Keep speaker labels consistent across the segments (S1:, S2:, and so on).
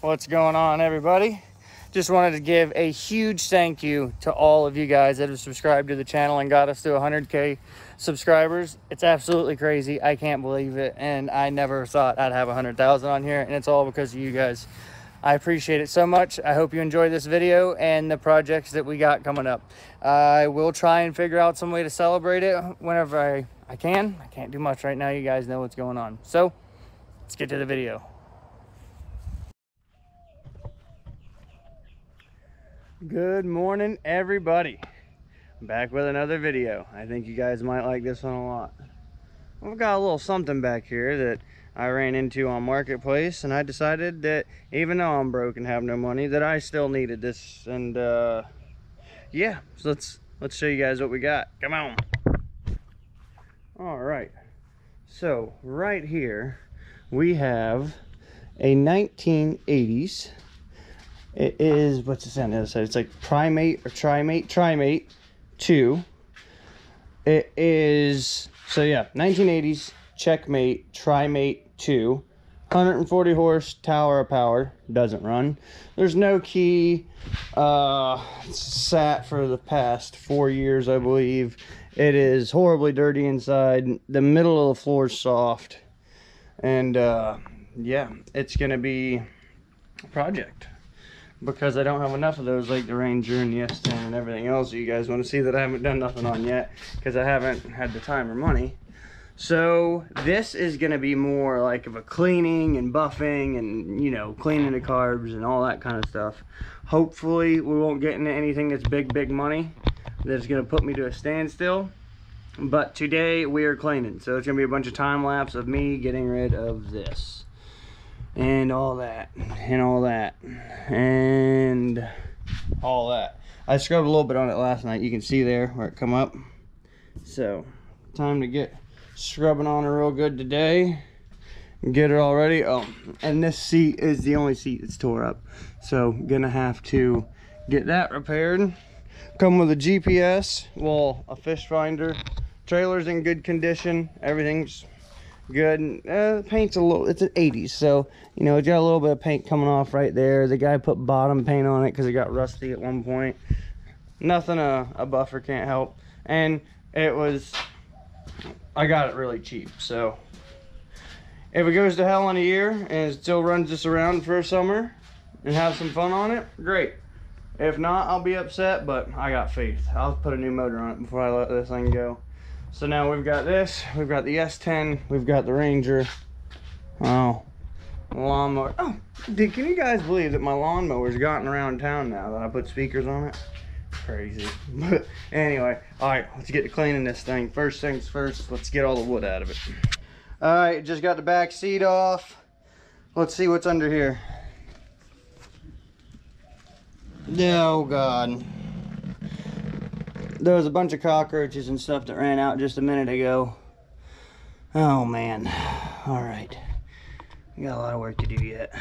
S1: What's going on, everybody? Just wanted to give a huge thank you to all of you guys that have subscribed to the channel and got us to 100K subscribers. It's absolutely crazy. I can't believe it, and I never thought I'd have 100,000 on here, and it's all because of you guys. I appreciate it so much. I hope you enjoy this video and the projects that we got coming up. I will try and figure out some way to celebrate it whenever I can. I can't do much right now. You guys know what's going on. So let's get to the video. Good morning, everybody. I'm back with another video. I think you guys might like this one a lot. I've got a little something back here that I ran into on Marketplace, and I decided that even though I'm broke and have no money, that I still needed this. And yeah, so let's show you guys what we got. Come on. All right, so right here we have a 1980s. It is, what's this on the other side? It's like Primate or Trimate 2. It is, so yeah, 1980s Checkmate Trimate 2. 140 horse tower of power. Doesn't run. There's no key. It's sat for the past 4 years, I believe. It is horribly dirty inside. The middle of the floor is soft. And yeah, it's gonna be a project, because I don't have enough of those like the Ranger and the S10 and everything else you guys want to see that I haven't done nothing on yet, because I haven't had the time or money. So this is going to be more like of a cleaning and buffing and, you know, cleaning the carbs and all that kind of stuff. Hopefully we won't get into anything that's big money that's going to put me to a standstill. But today we are cleaning, so it's going to be a bunch of time lapse of me getting rid of this and all that and all that and all that. I scrubbed a little bit on it last night. You can see there where it come up. So time to get scrubbing on it real good today and get it all ready. Oh, and this seat is the only seat that's tore up, so gonna have to get that repaired. Come with a GPS, well, a fish finder. Trailer's in good condition, everything's good. Paint's a little, it's an 80s, so you know, it's got a little bit of paint coming off right there. The guy put bottom paint on it because it got rusty at one point. Nothing a buffer can't help. And it was, I got it really cheap, so if it goes to hell in a year and it still runs this around for a summer and have some fun on it, great. If not, I'll be upset, but I got faith. I'll put a new motor on it before I let this thing go. So now we've got this, we've got the S10, we've got the Ranger. Oh, lawnmower. Oh, dude, can you guys believe that my lawnmower's gotten around town now that I put speakers on it? Crazy. But anyway, all right, let's get to cleaning this thing. First things first, let's get all the wood out of it. All right, just got the back seat off. Let's see what's under here. Oh God. There was a bunch of cockroaches and stuff that ran out just a minute ago. Oh man. All right. We got a lot of work to do yet.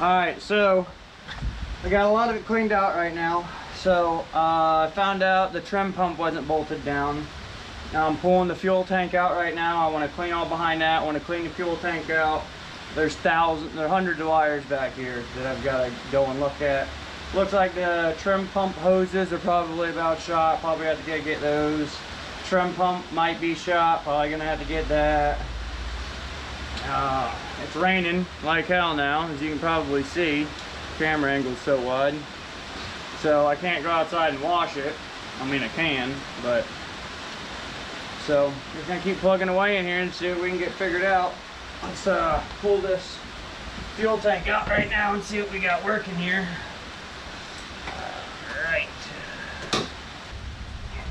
S1: Alright, so I got a lot of it cleaned out right now. So I found out the trim pump wasn't bolted down. Now I'm pulling the fuel tank out right now. I want to clean all behind that. I want to clean the fuel tank out. There's hundreds of wires back here that I've got to go and look at. Looks like the trim pump hoses are probably about shot. Probably have to get those. Trim pump might be shot. Probably gonna have to get that. It's raining like hell now, as you can probably see. Camera angle's so wide. So I can't go outside and wash it. I mean, I can, but... So, we're gonna keep plugging away in here and see what we can get figured out. Let's pull this fuel tank out right now and see what we got working here. Alright.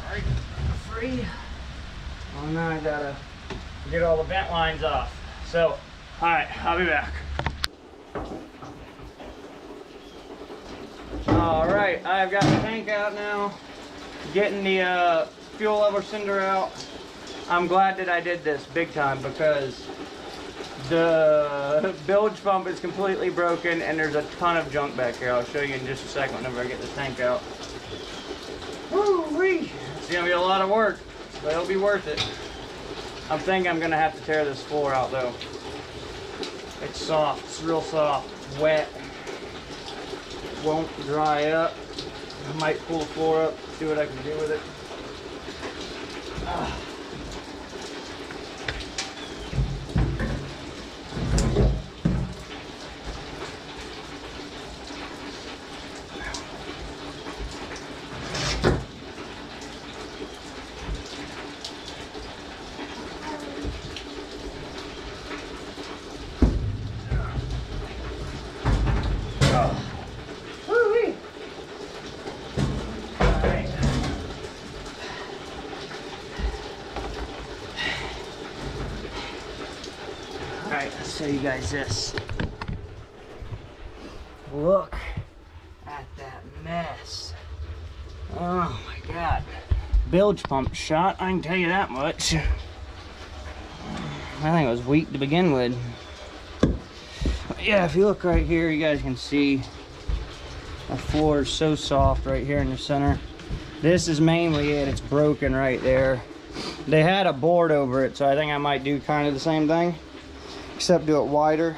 S1: Alright, free. Well, now I gotta get all the vent lines off. So, alright, I'll be back. Alright, I've got the tank out now. Getting the fuel level sender out. I'm glad that I did this big time because the bilge pump is completely broken and there's a ton of junk back here. I'll show you in just a second whenever I get this tank out. Woo-wee! It's gonna be a lot of work, but it'll be worth it. I'm thinking I'm gonna have to tear this floor out though. It's soft, it's real soft, wet. Won't dry up. I might pull the floor up, see what I can do with it. Alright, let's show you guys this. Look at that mess. Oh my god. Bilge pump shot, I can tell you that much. I think it was weak to begin with. But yeah, if you look right here, you guys can see the floor is so soft right here in the center. This is mainly it, it's broken right there. They had a board over it, so I think I might do kind of the same thing, except do it wider.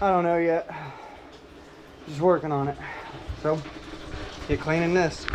S1: I don't know yet. Just working on it. So, get cleaning this.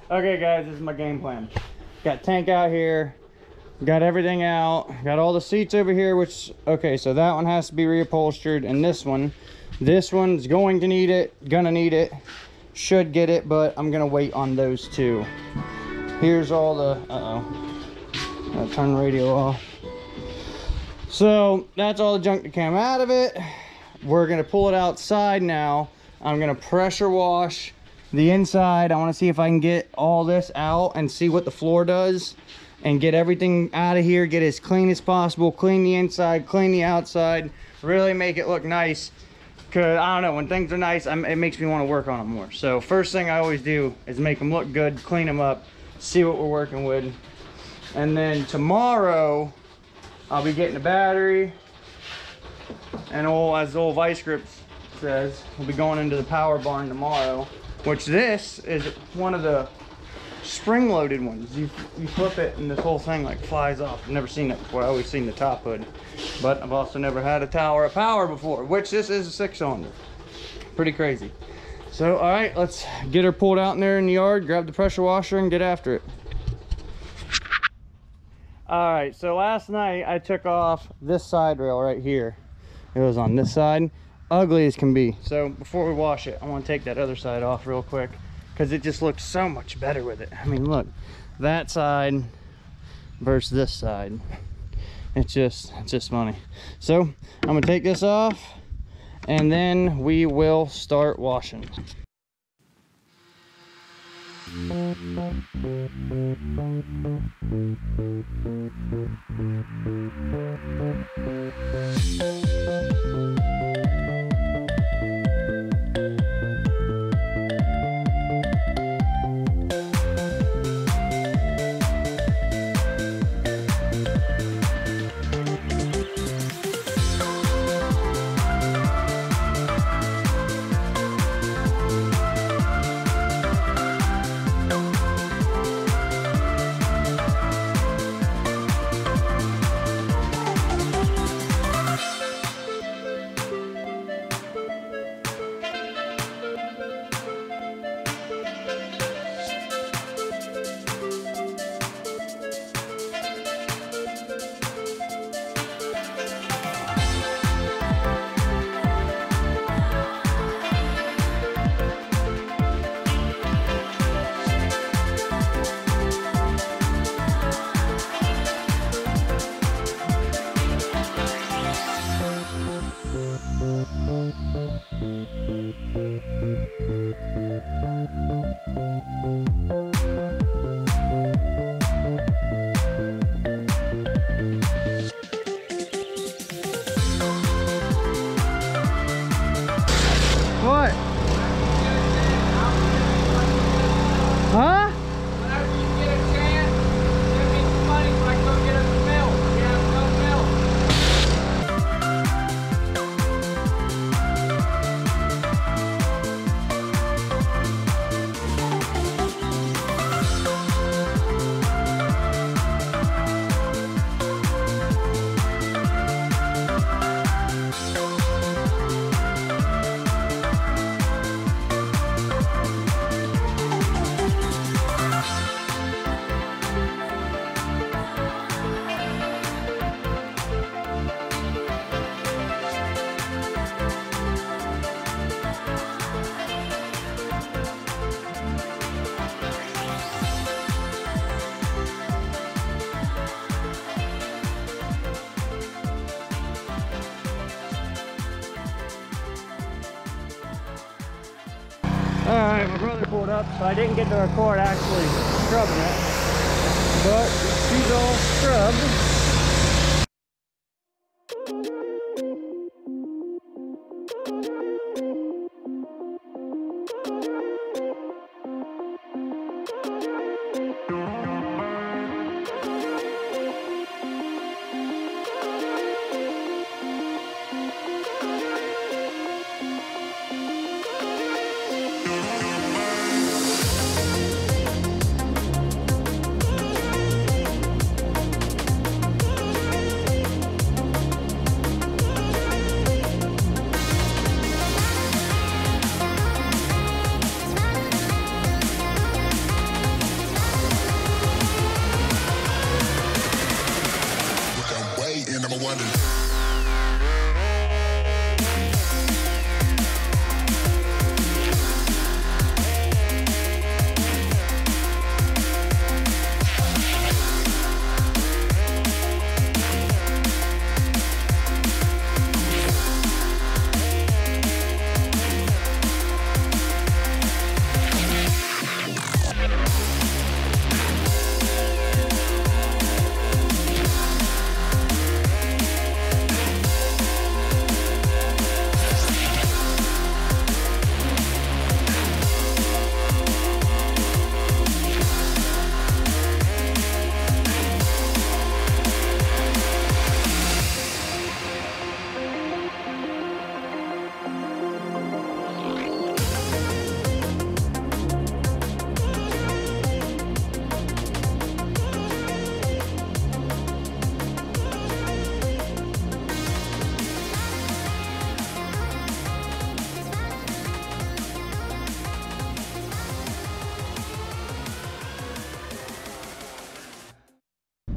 S1: Okay guys, this is my game plan. Got tank out here, got everything out, got all the seats over here, which, okay, so that one has to be reupholstered, and this one's going to need it, gonna need it, should get it, but I'm gonna wait on those two. Here's all the, I'll turn the radio off. So that's all the junk that came out of it. We're gonna pull it outside now. I'm gonna pressure wash the inside. I want to see if I can get all this out and see what the floor does and get everything out of here, get as clean as possible, clean the inside, clean the outside, really make it look nice. Because I don't know, when things are nice, it makes me want to work on them more. So first thing I always do is make them look good, clean them up, see what we're working with. And then tomorrow I'll be getting a battery, and as the old vice grip says, we'll be going into the power barn tomorrow, which this is one of the spring-loaded ones. You flip it and this whole thing like flies off. I've never seen it before. I always seen the top hood, but I've also never had a tower of power before, which this is a 6-cylinder. Pretty crazy. So all right, let's get her pulled out in there in the yard, grab the pressure washer and get after it. All right, so last night I took off this side rail right here. It was on this side, ugly as can be. So before we wash it, I want to take that other side off real quick, because it just looks so much better with it. I mean, look, that side versus this side. It's just funny. So I'm gonna take this off and then we will start washing. What? Huh?
S2: Whenever you get a chance, give me some money so I can go get us some milk. We have no
S1: Alright, my brother pulled up, so I didn't get to record actually scrubbing it, but she's all scrubbed.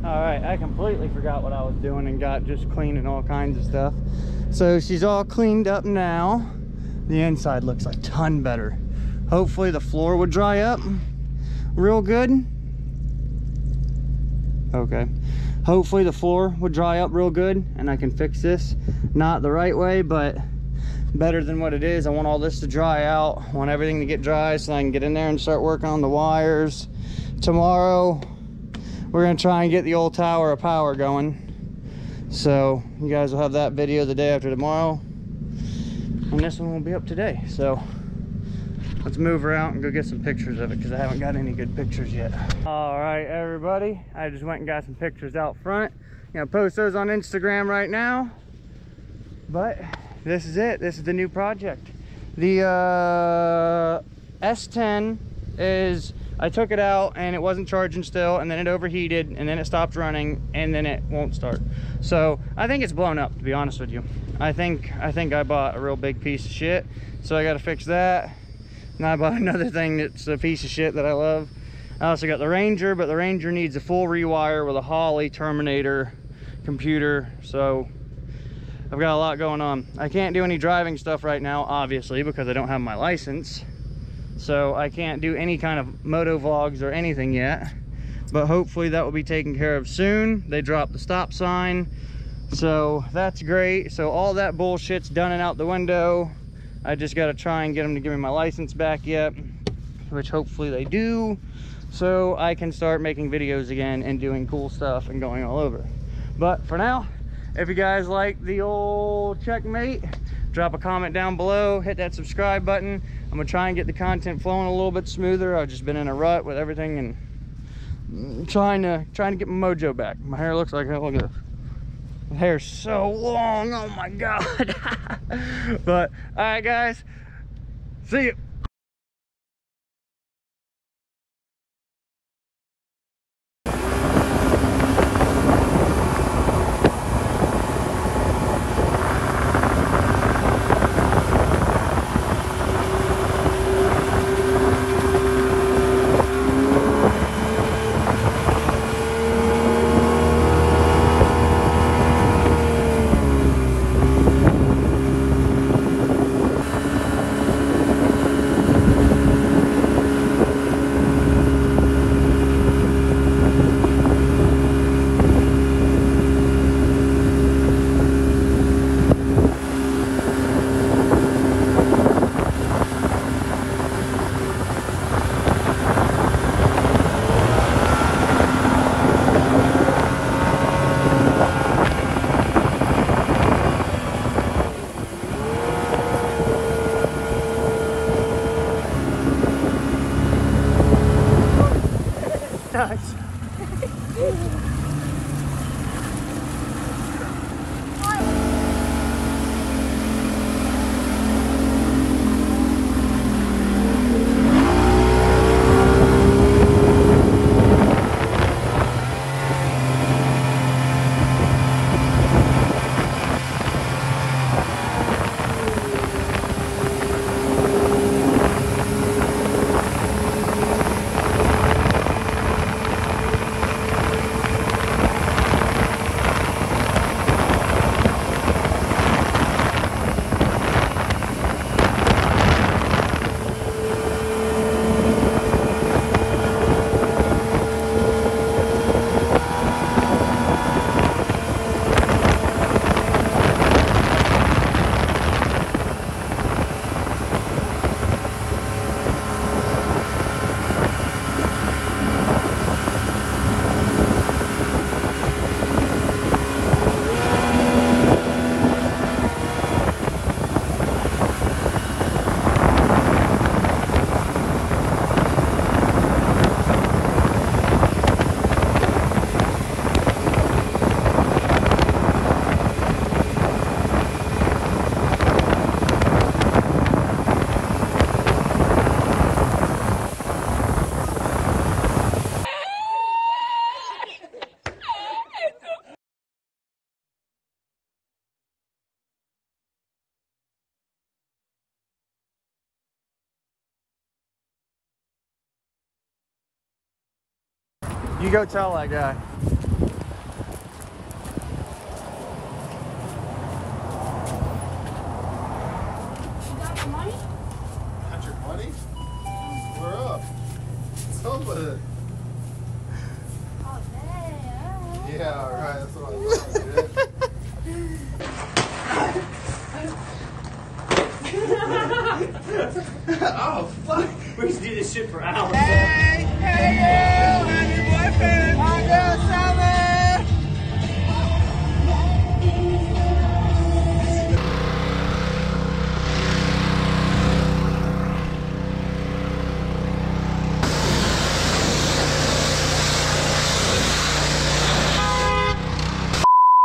S1: All right, I completely forgot what I was doing and got just cleaning all kinds of stuff. So she's all cleaned up now. The inside looks a ton better. Hopefully the floor would dry up real good. Okay. Hopefully the floor would dry up real good and I can fix this. Not the right way, but better than what it is. I want all this to dry out. I want everything to get dry so I can get in there and start working on the wires. Tomorrow, we're gonna try and get the old tower of power going. So you guys will have that video the day after tomorrow. And this one will be up today. So let's move her out and go get some pictures of it because I haven't got any good pictures yet. All right, everybody. I just went and got some pictures out front. Gonna post those on Instagram right now. But this is it. This is the new project. The S10 is, I took it out and it wasn't charging still, and then it overheated, and then it stopped running, and then it won't start. So I think it's blown up, to be honest with you. I think I bought a real big piece of shit, so I got to fix that. And I bought another thing that's a piece of shit that I love. I also got the Ranger, but the Ranger needs a full rewire with a Holley Terminator computer. So I've got a lot going on. I can't do any driving stuff right now, obviously, because I don't have my license. So I can't do any kind of moto vlogs or anything yet. But hopefully that will be taken care of soon. They dropped the stop sign, so that's great. So all that bullshit's done and out the window. I just got to try and get them to give me my license back yet, which hopefully they do, so I can start making videos again and doing cool stuff and going all over. But for now, if you guys like the old checkmate, drop a comment down below, hit that subscribe button. I'm gonna try and get the content flowing a little bit smoother. I've just been in a rut with everything and trying to get my mojo back. My hair looks like, look at this. My hair's so long, oh my god. But all right guys, see you. Nice. You go tell that guy. Oh, fuck. We used to do this shit for hours.
S2: Hey, hey, you! I'm your boyfriend! I'm your summer!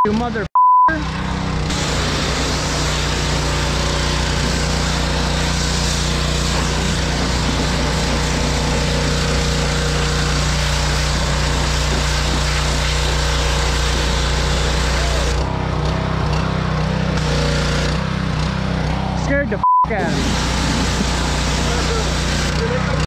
S1: You mother. Scared the f out of me.